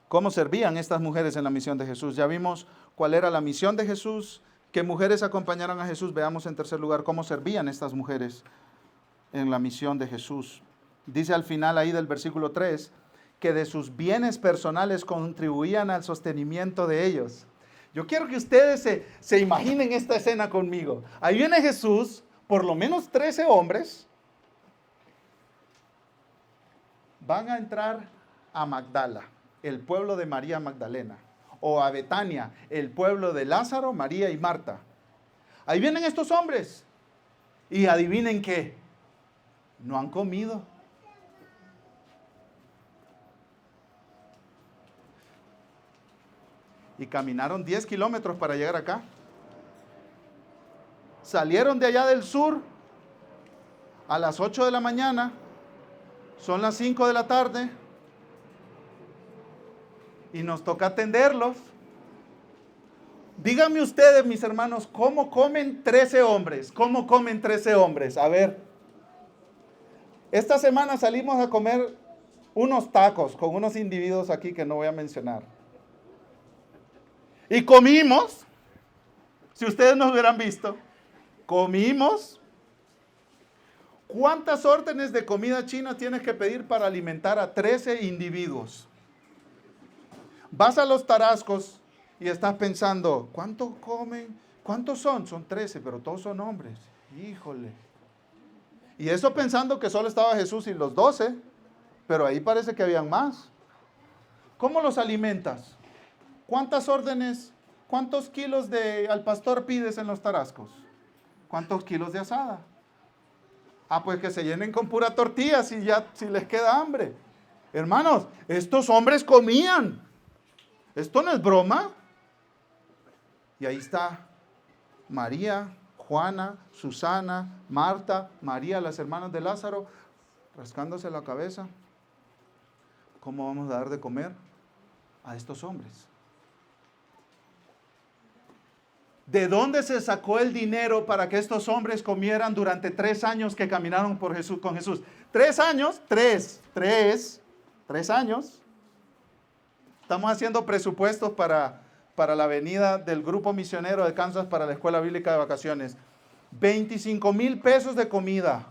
cómo servían estas mujeres en la misión de Jesús. Ya vimos cuál era la misión de Jesús, qué mujeres acompañaron a Jesús. Veamos en tercer lugar cómo servían estas mujeres en la misión de Jesús. Dice al final ahí del versículo 3, que de sus bienes personales contribuían al sostenimiento de ellos. Yo quiero que ustedes se imaginen esta escena conmigo. Ahí viene Jesús, por lo menos 13 hombres, van a entrar a Magdala, el pueblo de María Magdalena, o a Betania, el pueblo de Lázaro, María y Marta. Ahí vienen estos hombres y adivinen qué, no han comido. Y caminaron 10 kilómetros para llegar acá. Salieron de allá del sur a las 8 de la mañana, son las 5 de la tarde, y nos toca atenderlos. Díganme ustedes, mis hermanos, ¿cómo comen 13 hombres? ¿Cómo comen 13 hombres? A ver. Esta semana salimos a comer unos tacos con unos individuos aquí que no voy a mencionar. Y comimos, si ustedes nos hubieran visto, comimos. ¿Cuántas órdenes de comida china tienes que pedir para alimentar a 13 individuos? Vas a los tarascos y estás pensando, ¿cuánto comen? ¿Cuántos son? Son 13, pero todos son hombres. Híjole. Y eso pensando que solo estaba Jesús y los 12, pero ahí parece que habían más. ¿Cómo los alimentas? ¿Cuántas órdenes, cuántos kilos de al pastor pides en los tarascos? ¿Cuántos kilos de asada? Pues que se llenen con pura tortilla si les queda hambre. Hermanos, estos hombres comían. Esto no es broma. Y ahí está María, Juana, Susana, Marta, María, las hermanas de Lázaro, rascándose la cabeza. ¿Cómo vamos a dar de comer a estos hombres? ¿De dónde se sacó el dinero para que estos hombres comieran durante 3 años que caminaron con Jesús? 3 años, 3 años. Estamos haciendo presupuestos para la venida del grupo misionero de Kansas para la escuela bíblica de vacaciones. 25,000 pesos de comida.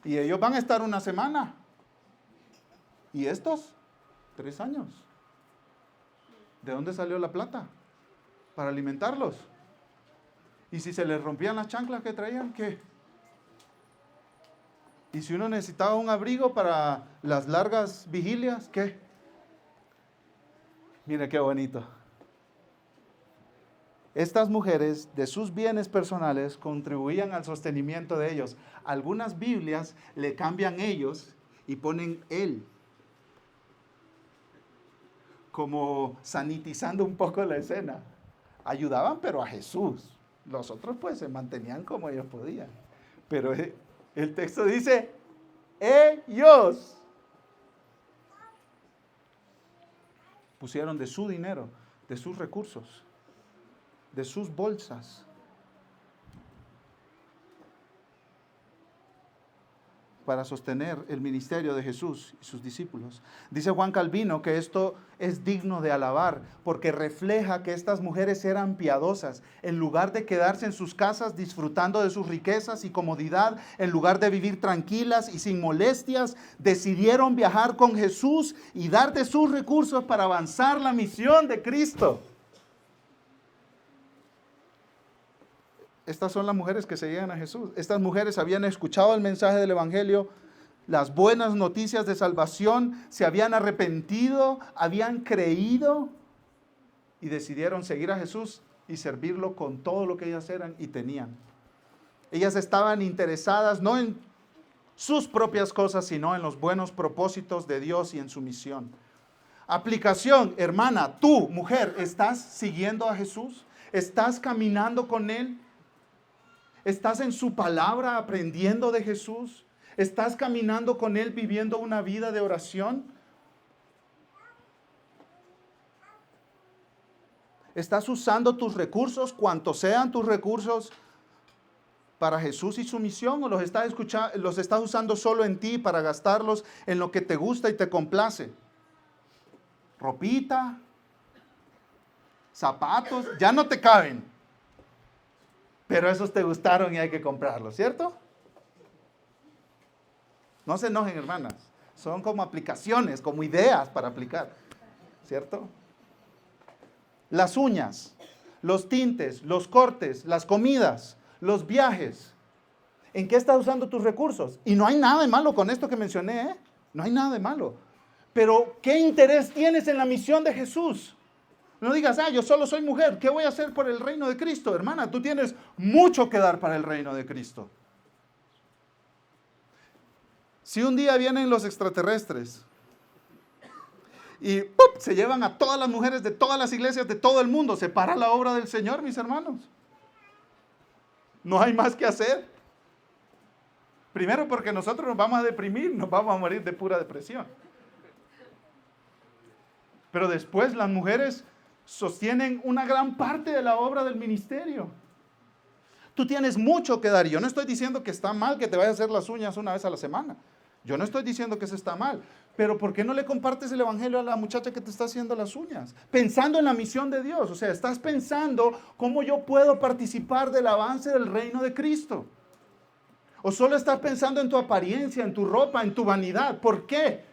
Y ellos van a estar una semana. ¿Y estos? 3 años. ¿De dónde salió la plata para alimentarlos? ¿Y si se les rompían las chanclas que traían, qué? ¿Y si uno necesitaba un abrigo para las largas vigilias, qué? Mire qué bonito. Estas mujeres, de sus bienes personales, contribuían al sostenimiento de ellos. Algunas Biblias le cambian ellos y ponen él. como sanitizando un poco la escena. Ayudaban, pero a Jesús. Los otros pues se mantenían como ellos podían. Pero el texto dice, ellos pusieron de su dinero, de sus recursos, de sus bolsas, para sostener el ministerio de Jesús y sus discípulos. Dice Juan Calvino que esto es digno de alabar porque refleja que estas mujeres eran piadosas. En lugar de quedarse en sus casas disfrutando de sus riquezas y comodidad, en lugar de vivir tranquilas y sin molestias, decidieron viajar con Jesús y dar de sus recursos para avanzar la misión de Cristo. Estas son las mujeres que seguían a Jesús. Estas mujeres habían escuchado el mensaje del Evangelio, las buenas noticias de salvación, se habían arrepentido, habían creído y decidieron seguir a Jesús y servirlo con todo lo que ellas eran y tenían. Ellas estaban interesadas no en sus propias cosas, sino en los buenos propósitos de Dios y en su misión. Aplicación, hermana, tú, mujer, ¿estás siguiendo a Jesús? ¿Estás caminando con Él? ¿Estás en su palabra aprendiendo de Jesús? ¿Estás caminando con Él viviendo una vida de oración? ¿Estás usando tus recursos, cuantos sean tus recursos, para Jesús y su misión? ¿O los estás usando solo en ti para gastarlos en lo que te gusta y te complace? Ropita, zapatos, ya no te caben. Pero esos te gustaron y hay que comprarlos, ¿cierto? No se enojen, hermanas. Son como aplicaciones, como ideas para aplicar, ¿cierto? Las uñas, los tintes, los cortes, las comidas, los viajes. ¿En qué estás usando tus recursos? Y no hay nada de malo con esto que mencioné, ¿eh? No hay nada de malo. Pero, ¿qué interés tienes en la misión de Jesús? No digas, yo solo soy mujer, ¿qué voy a hacer por el reino de Cristo? Hermana, tú tienes mucho que dar para el reino de Cristo. Si un día vienen los extraterrestres y ¡pup!, se llevan a todas las mujeres de todas las iglesias de todo el mundo, ¿se para la obra del Señor, mis hermanos? No hay más que hacer. Primero porque nosotros nos vamos a deprimir, nos vamos a morir de pura depresión. Pero después las mujeres sostienen una gran parte de la obra del ministerio. Tú tienes mucho que dar. Yo no estoy diciendo que está mal que te vayas a hacer las uñas una vez a la semana. Yo no estoy diciendo que eso está mal. Pero ¿por qué no le compartes el evangelio a la muchacha que te está haciendo las uñas? Pensando en la misión de Dios. O sea, estás pensando cómo yo puedo participar del avance del reino de Cristo. O solo estás pensando en tu apariencia, en tu ropa, en tu vanidad. ¿Por qué?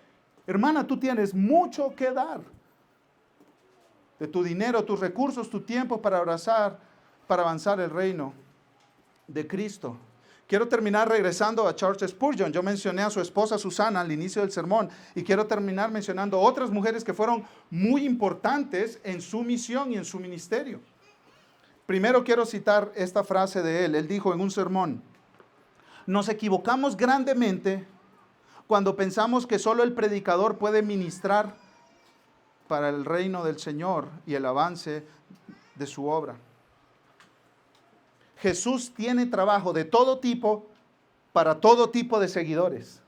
Hermana, tú tienes mucho que dar. De tu dinero, tus recursos, tu tiempo para avanzar el reino de Cristo. Quiero terminar regresando a Charles Spurgeon. Yo mencioné a su esposa Susana al inicio del sermón y quiero terminar mencionando otras mujeres que fueron muy importantes en su misión y en su ministerio. Primero quiero citar esta frase de él. Él dijo en un sermón: nos equivocamos grandemente cuando pensamos que solo el predicador puede ministrar para el reino del Señor y el avance de su obra. Jesús tiene trabajo de todo tipo para todo tipo de seguidores.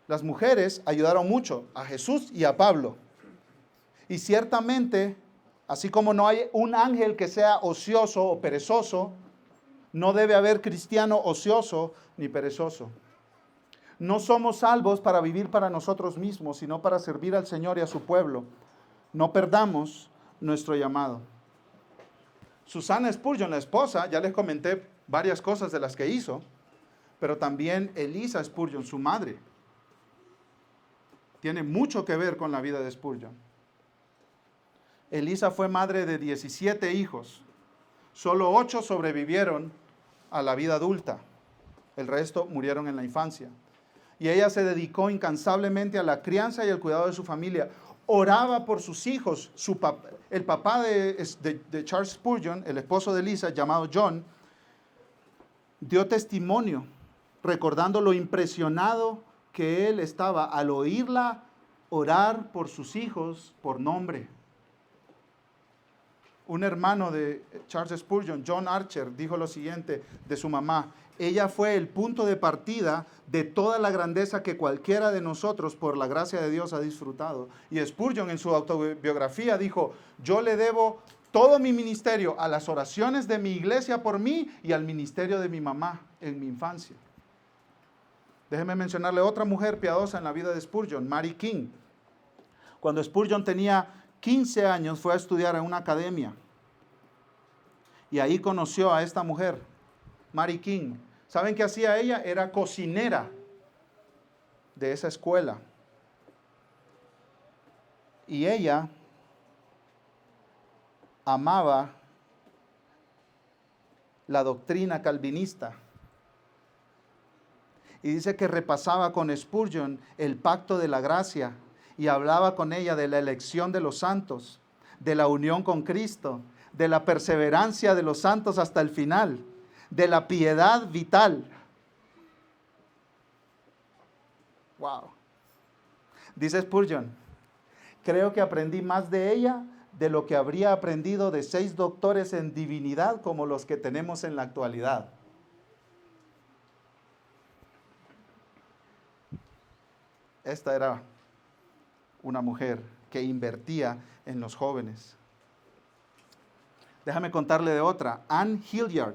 Las mujeres ayudaron mucho a Jesús y a Pablo. Y ciertamente, así como no hay un ángel que sea ocioso o perezoso, no debe haber cristiano ocioso ni perezoso. No somos salvos para vivir para nosotros mismos, sino para servir al Señor y a su pueblo. No perdamos nuestro llamado. Susana Spurgeon, la esposa, ya les comenté varias cosas de las que hizo, pero también Elisa Spurgeon, su madre, tiene mucho que ver con la vida de Spurgeon. Elisa fue madre de 17 hijos. Solo 8 sobrevivieron a la vida adulta. El resto murieron en la infancia. Y ella se dedicó incansablemente a la crianza y el cuidado de su familia. Oraba por sus hijos. El papá de Charles Spurgeon, el esposo de Elisa, llamado John, dio testimonio, recordando lo impresionado que él estaba al oírla orar por sus hijos por nombre. Un hermano de Charles Spurgeon, John Archer, dijo lo siguiente de su mamá: ella fue el punto de partida de toda la grandeza que cualquiera de nosotros, por la gracia de Dios, ha disfrutado. Y Spurgeon en su autobiografía dijo: yo le debo todo mi ministerio a las oraciones de mi iglesia por mí y al ministerio de mi mamá en mi infancia. Déjeme mencionarle otra mujer piadosa en la vida de Spurgeon, Mary King. Cuando Spurgeon tenía 15 años, fue a estudiar en una academia. Y ahí conoció a esta mujer, Mary King. ¿Saben qué hacía ella? Era cocinera de esa escuela. Y ella amaba la doctrina calvinista. Y dice que repasaba con Spurgeon el pacto de la gracia y hablaba con ella de la elección de los santos, de la unión con Cristo, de la perseverancia de los santos hasta el final, de la piedad vital. Wow. Dice Spurgeon: creo que aprendí más de ella de lo que habría aprendido de 6 doctores en divinidad como los que tenemos en la actualidad. Esta era una mujer que invertía en los jóvenes. Déjame contarle de otra, Anne Hilliard.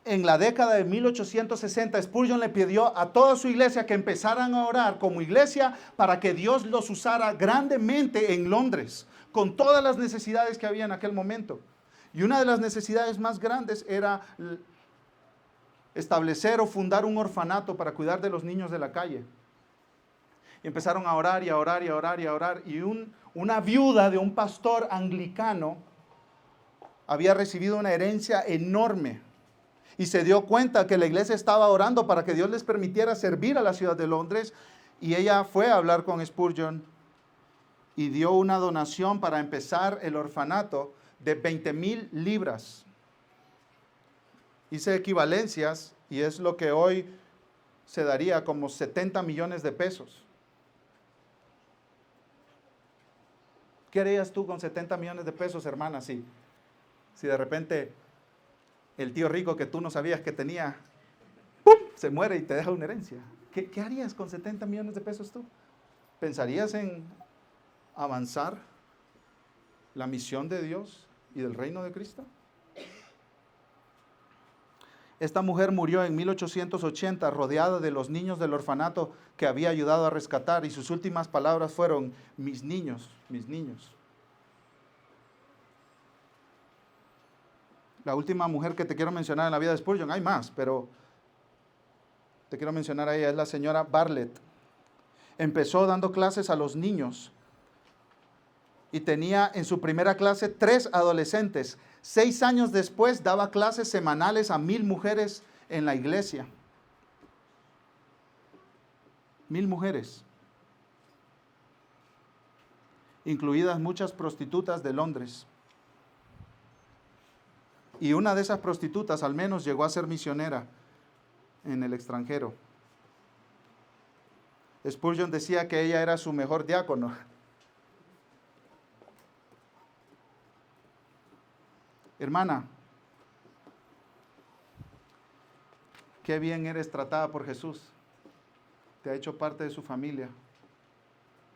En la década de 1860, Spurgeon le pidió a toda su iglesia que empezaran a orar como iglesia para que Dios los usara grandemente en Londres, con todas las necesidades que había en aquel momento. Y una de las necesidades más grandes era establecer o fundar un orfanato para cuidar de los niños de la calle. Y empezaron a orar y a orar y a orar y a orar. Y una viuda de un pastor anglicano había recibido una herencia enorme. Y se dio cuenta que la iglesia estaba orando para que Dios les permitiera servir a la ciudad de Londres. Y ella fue a hablar con Spurgeon y dio una donación para empezar el orfanato de 20,000 libras. Hice equivalencias y es lo que hoy se daría como 70 millones de pesos. ¿Qué harías tú con 70 millones de pesos, hermana, si de repente el tío rico que tú no sabías que tenía, ¡pum!, se muere y te deja una herencia? ¿Qué harías con 70 millones de pesos tú? ¿Pensarías en avanzar la misión de Dios y del reino de Cristo? Esta mujer murió en 1880 rodeada de los niños del orfanato que había ayudado a rescatar, y sus últimas palabras fueron: mis niños, mis niños. La última mujer que te quiero mencionar en la vida de Spurgeon, hay más, pero te quiero mencionar a ella, es la señora Bartlett. Empezó dando clases a los niños y tenía en su primera clase 3 adolescentes. 6 años después daba clases semanales a 1,000 mujeres en la iglesia. 1,000 mujeres, incluidas muchas prostitutas de Londres. Y una de esas prostitutas al menos llegó a ser misionera en el extranjero. Spurgeon decía que ella era su mejor diácono. Hermana, qué bien eres tratada por Jesús. Te ha hecho parte de su familia,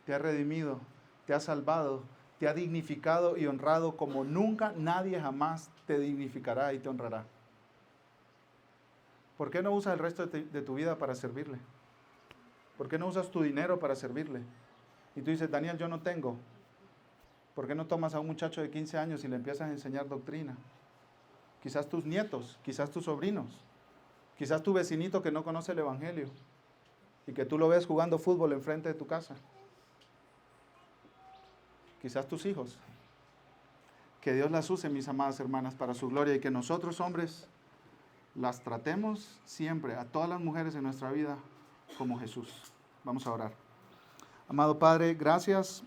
te ha redimido, te ha salvado, te ha dignificado y honrado como nunca nadie jamás te dignificará y te honrará. ¿Por qué no usas el resto de tu vida para servirle? ¿Por qué no usas tu dinero para servirle? Y tú dices: Daniel, yo no tengo. ¿Por qué no tomas a un muchacho de 15 años y le empiezas a enseñar doctrina? Quizás tus nietos, quizás tus sobrinos, quizás tu vecinito que no conoce el evangelio y que tú lo ves jugando fútbol enfrente de tu casa. Quizás tus hijos. Que Dios las use, mis amadas hermanas, para su gloria, y que nosotros, hombres, las tratemos siempre, a todas las mujeres en nuestra vida, como Jesús. Vamos a orar. Amado Padre, gracias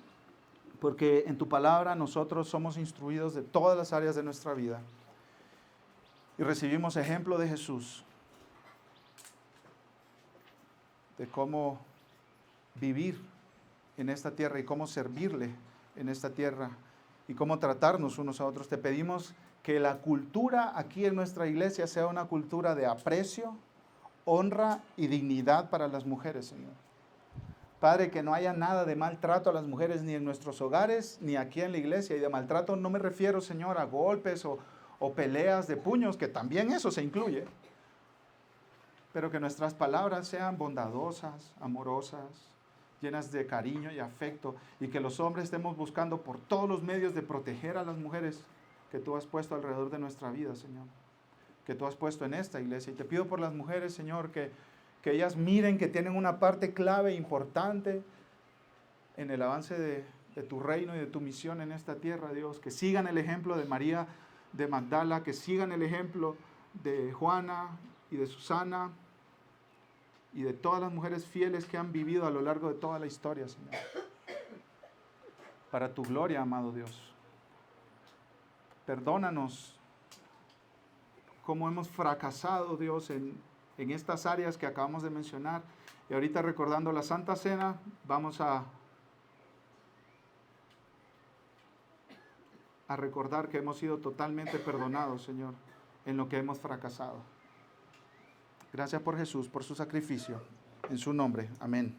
porque en tu palabra nosotros somos instruidos de todas las áreas de nuestra vida y recibimos ejemplo de Jesús, de cómo vivir en esta tierra y cómo servirle en esta tierra y cómo tratarnos unos a otros. Te pedimos que la cultura aquí en nuestra iglesia sea una cultura de aprecio, honra y dignidad para las mujeres, Señor. Padre, que no haya nada de maltrato a las mujeres ni en nuestros hogares ni aquí en la iglesia. Y de maltrato no me refiero, Señor, a golpes o peleas de puños, que también eso se incluye. Pero que nuestras palabras sean bondadosas, amorosas, llenas de cariño y afecto, y que los hombres estemos buscando por todos los medios de proteger a las mujeres que tú has puesto alrededor de nuestra vida, Señor, que tú has puesto en esta iglesia. Y te pido por las mujeres, Señor, que ellas miren que tienen una parte clave e importante en el avance de tu reino y de tu misión en esta tierra, Dios, que sigan el ejemplo de María de Magdala, que sigan el ejemplo de Juana y de Susana, y de todas las mujeres fieles que han vivido a lo largo de toda la historia, Señor. Para tu gloria, amado Dios. Perdónanos cómo hemos fracasado, Dios, en estas áreas que acabamos de mencionar. Y ahorita, recordando la Santa Cena, vamos a recordar que hemos sido totalmente perdonados, Señor, en lo que hemos fracasado. Gracias por Jesús, por su sacrificio. En su nombre. Amén.